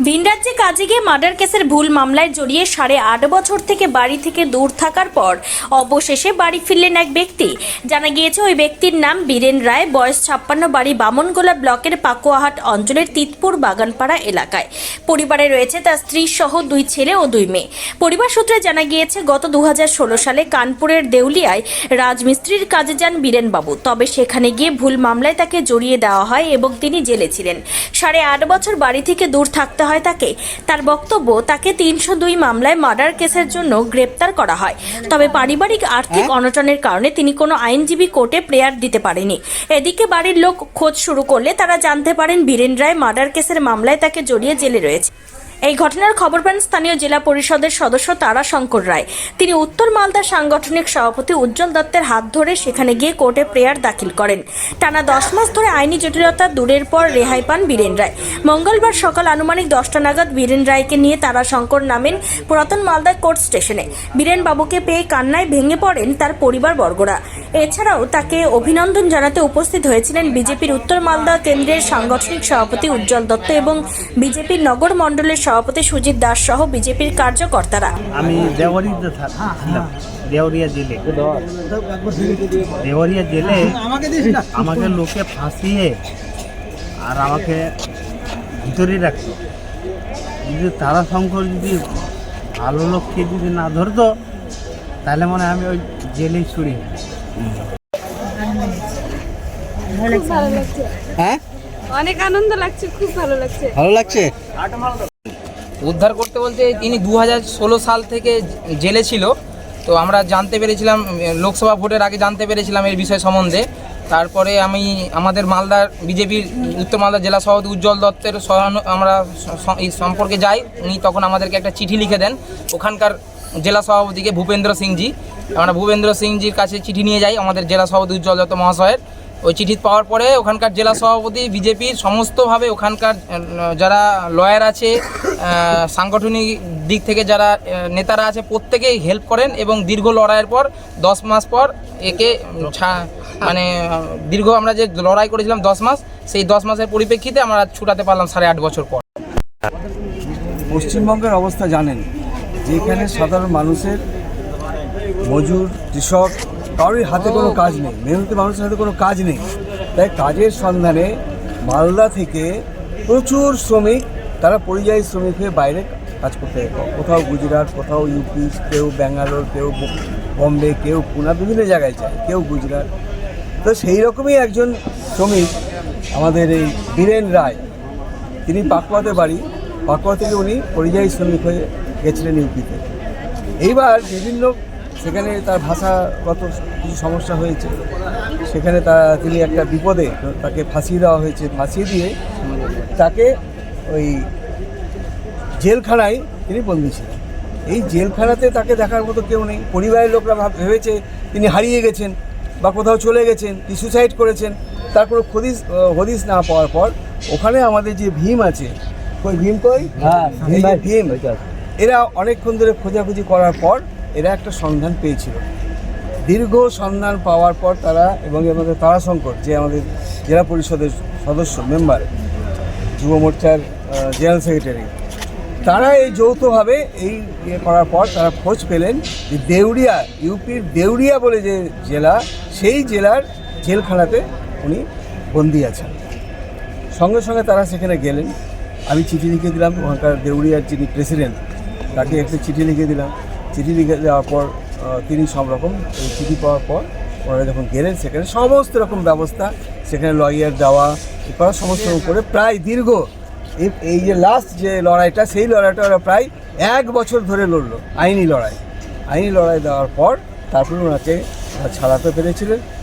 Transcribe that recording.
ভিন রাজ্যে কাজে গিয়ে মার্ডার কেসের ভুল মামলায় জড়িয়ে 8.5 বছর থেকে বাড়ি থেকে দূর থাকার পর অবশেষে বাড়ি ফিরলেন এক ব্যক্তি। জানা গিয়েছে ওই ব্যক্তির নাম বীরেন রায়, বয়স 56, বাড়ি বামনগোলা ব্লকের পাকুয়াহাট অঞ্চলের তিতপুর বাগানপাড়া এলাকায়। পরিবারে রয়েছে তার স্ত্রী সহ 2 ছেলে ও 2 মেয়ে। পরিবার সূত্রে জানা গিয়েছে গত 2016 সালে কানপুরের দেউলিয়ায় রাজমিস্ত্রির কাজে যান বীরেন বাবু। তবে সেখানে গিয়ে ভুল মামলায় তাকে জড়িয়ে দেওয়া হয় এবং তিনি জেলে ছিলেন। 8.5 বছর বাড়ি থেকে দূর থাকতে হয় তাকে। তার বক্তব্য, তাকে 302 মামলায় মার্ডার কেসের জন্য গ্রেপ্তার করা হয়। তবে পারিবারিক আর্থিক অনটনের কারণে তিনি কোনো আইনজীবী কোর্টে প্রেয়ার দিতে পারেনি। এদিকে বাড়ির লোক খোঁজ শুরু করলে তারা জানতে পারেন বীরেন রায় মার্ডার কেসের মামলায় তাকে জড়িয়ে জেলে রয়েছে। এই ঘটনার খবর পান স্থানীয় জেলা পরিষদের সদস্য তারাশঙ্কর রায়। তিনি উত্তর মালদা সাংগঠনিক সভাপতি উজ্জ্বল দত্তের হাত ধরে সেখানে গিয়ে কোর্টে প্রেয়ার দাখিল করেন। টানা 10 মাস ধরে আইনি জটিলতা দূরের পর রেহাই পান বীরেন রায়। মঙ্গলবার সকাল আনুমানিক 10টা নাগাদ বীরেন রায়কে নিয়ে তারাশঙ্কর নামেন পুরাতন মালদা কোর্ট স্টেশনে। বীরেন বাবুকে পেয়ে কান্নায় ভেঙে পড়েন তার পরিবারবর্গরা। এছাড়াও তাকে অভিনন্দন জানাতে উপস্থিত হয়েছিলেন বিজেপির উত্তর মালদা কেন্দ্রের সাংগঠনিক সভাপতি উজ্জ্বল দত্ত এবং বিজেপির নগর মণ্ডলের সভাপতি সুজিত দাস সহ বিজেপির কার্যকর্তারা। আমি দেওয়ারিতে ছিলাম, দেওয়ারিয়া জেলে আমাকে লোকে ফাঁসিয়ে আর আমাকে ভিতরে রাখতো। যদি তারাশঙ্কর যদি ভালো লোককে যদি না ধরতো তাহলে মনে হয় আমি ওই জেলেই ছুড়ি। হ্যাঁ, অনেক আনন্দ লাগছে, খুব ভালো লাগছে। ভালো লাগছে। উদ্ধার করতে বলতে তিনি 2016 সাল থেকে জেলে ছিল। তো আমরা জানতে পেরেছিলাম, লোকসভা ভোটের আগে জানতে পেরেছিলাম এর বিষয় সম্বন্ধে। তারপরে আমি আমাদের মালদার বিজেপির উত্তর মালদা জেলা সভাপতি উজ্জ্বল দত্তের আমরা এই সম্পর্কে যাই। উনি তখন আমাদেরকে একটা চিঠি লিখে দেন ওখানকার জেলা সভাপতিকে ভূপেন্দ্র সিংজি। আমরা ভূপেন্দ্র সিংজির কাছে চিঠি নিয়ে যাই আমাদের জেলা সভাপতি উজ্জ্বল দত্ত মহাশয়ের। ওই চিঠি পাওয়ার পরে ওখানকার জেলা সভাপতি বিজেপির সমস্তভাবে ওখানকার যারা লয়ার আছে, সাংগঠনিক দিক থেকে যারা নেতারা আছে, প্রত্যেকেই হেল্প করেন এবং দীর্ঘ লড়াইয়ের পর 10 মাস পর একে মানে দীর্ঘ আমরা যে লড়াই করেছিলাম 10 মাস, সেই 10 মাসের পরিপ্রেক্ষিতে আমরা ছুটাতে পারলাম 8.5 বছর পর। পশ্চিমবঙ্গের অবস্থা জানেন, যেখানে সাধারণ মানুষের, মজুর, কৃষক, কারোর হাতে কোনো কাজ নেই, মেহনতি মানুষের হাতে কোনো কাজ নেই। তাই কাজের সন্ধানে মালদা থেকে প্রচুর শ্রমিক, তারা পরিযায়ী শ্রমিক হয়ে বাইরে কাজ করতে যায়। কোথাও গুজরাট, কোথাও ইউপি, কেউ ব্যাঙ্গালোর, কেউ বম্বে, কেউ পুনা, বিভিন্ন জায়গায় যায়, কেউ গুজরাট। তো সেই রকমই একজন শ্রমিক আমাদের এই বীরেন রায়। তিনি পাকুয়াতে বাড়ি, পাকুয়া থেকে উনি পরিযায়ী শ্রমিক হয়ে গেছিলেন ইউপিতে। এইবার বিভিন্ন সেখানে তার ভাষাগত কিছু সমস্যা হয়েছে, সেখানে তিনি একটা বিপদে, তাকে ফাঁসিয়ে দেওয়া হয়েছে। ফাঁসিয়ে দিয়ে তাকে ওই জেলখানায় তিনি বন্দী ছিলেন। এই জেলখানাতে তাকে দেখার মতো কেউ নেই। পরিবারের লোকরা ভেবেছে তিনি হারিয়ে গেছেন বা কোথাও চলে গেছেন, কি সুসাইড করেছেন। তারপর হদিস না পাওয়ার পর ওখানে আমাদের যে ভীম আছে, ওই ভীম ভীম এরা অনেকক্ষণ ধরে খোঁজাখুঁজি করার পর এরা একটা সন্ধান পেয়েছিল। দীর্ঘ সন্ধান পাওয়ার পর তারা এবং আমাদের তারাশঙ্কর, যে আমাদের জেলা পরিষদের সদস্য মেম্বার, যুব মোর্চার জেনারেল সেক্রেটারি, তারা এই যৌথভাবে এই করার পর তারা খোঁজ পেলেন যে দেউরিয়া, ইউপির দেউরিয়া বলে যে জেলা, সেই জেলার জেলখানাতে উনি বন্দী আছেন। সঙ্গে সঙ্গে তারা সেখানে গেলেন। আমি চিঠি লিখে দিলাম ওখানকার দেউরিয়ার যিনি প্রেসিডেন্ট, তাকে একটা চিঠি লিখে দিলাম। চিঠি লিখে দেওয়ার পর তিনি সব রকম চিঠি পাওয়ার পর ওনারা যখন গেলেন সেখানে সমস্ত রকম ব্যবস্থা, সেখানে লয়ার দেওয়া করা সমস্ত করে প্রায় দীর্ঘ এই যে লাস্ট যে লড়াইটা, সেই লড়াইটা ওরা প্রায় 1 বছর ধরে লড়লো। আইনি লড়াই দেওয়ার পর তারপরে ওনাকে ছাড়াতে পেরেছিলেন।